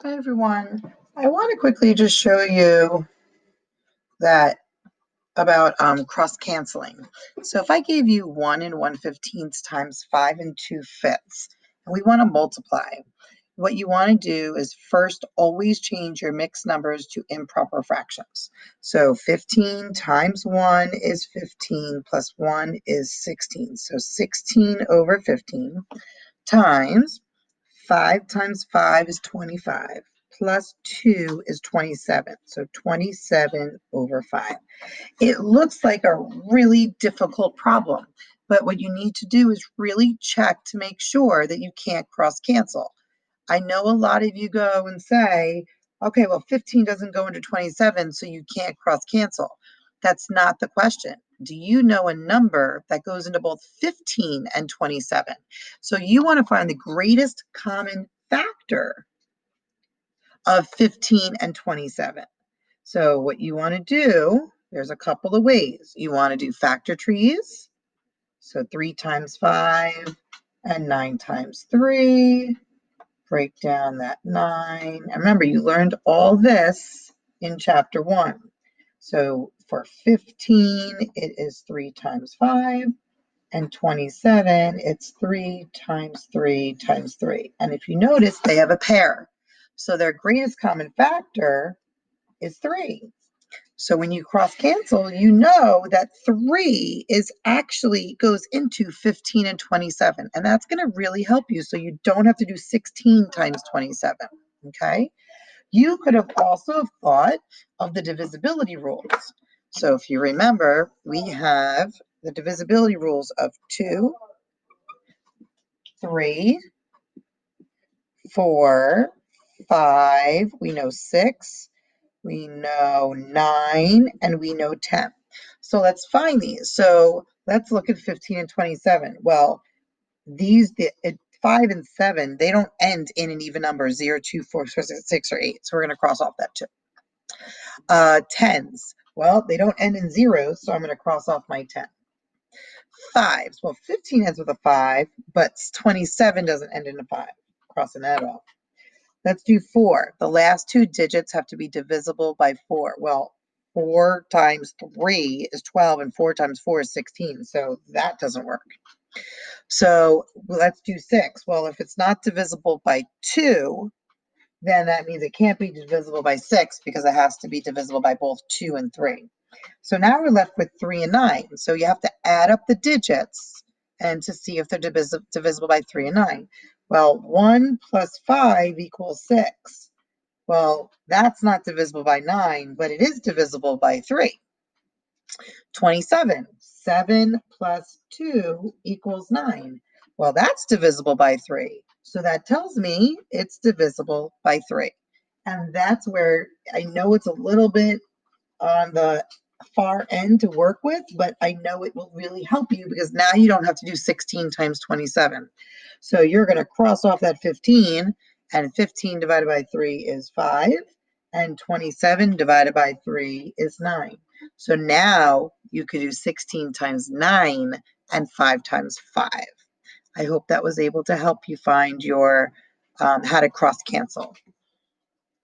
Hi everyone. I want to quickly just show you that about cross canceling. So if I gave you 1 and 1/15 times 5 and 2/5, and we want to multiply, what you want to do is first always change your mixed numbers to improper fractions. So 15 times 1 is 15 plus 1 is 16. So 16 over 15 times 5 times 5 is 25, plus 2 is 27, so 27 over 5. It looks like a really difficult problem, but what you need to do is really check to make sure that you can't cross cancel. I know a lot of you go and say, okay, well, 15 doesn't go into 27, so you can't cross cancel. That's not the question. Do you know a number that goes into both 15 and 27? So you want to find the greatest common factor of 15 and 27. So what you want to do, there's a couple of ways. You want to do factor trees. So 3 times 5 and 9 times 3. Break down that 9. And remember, you learned all this in chapter 1. So for 15, it is 3 times 5. And 27, it's 3 times 3 times 3. And if you notice, they have a pair. So their greatest common factor is 3. So when you cross cancel, you know that 3 is actually goes into 15 and 27. And that's going to really help you so you don't have to do 16 times 27. Okay? You could have also thought of the divisibility rules. So if you remember, we have the divisibility rules of 2, 3, 4, 5, we know 6, we know 9, and we know 10. So let's find these. So let's look at 15 and 27. Well, these, 5 and 7, they don't end in an even number, 0, 2, 4, 6, or 8. So we're going to cross off that too. Tens, well, they don't end in zeros, so I'm going to cross off my 10. Fives, well, 15 ends with a 5, but 27 doesn't end in a 5. Crossing that off. Let's do 4. The last two digits have to be divisible by 4. Well, 4 times 3 is 12, and 4 times 4 is 16, so that doesn't work. So let's do 6. Well, if it's not divisible by 2, then that means it can't be divisible by 6 because it has to be divisible by both 2 and 3. So now we're left with 3 and 9. So you have to add up the digits and to see if they're divisible by 3 and 9. Well, 1 plus 5 equals 6. Well, that's not divisible by 9, but it is divisible by 3. 27. 7 plus 2 equals 9. Well, that's divisible by 3. So that tells me it's divisible by 3. And that's where I know it's a little bit on the far end to work with, but I know it will really help you because now you don't have to do 16 times 27. So you're going to cross off that 15, and 15 divided by 3 is 5, and 27 divided by 3 is 9. So now you could do 16 times 9 and 5 times 5. I hope that was able to help you find your how to cross cancel.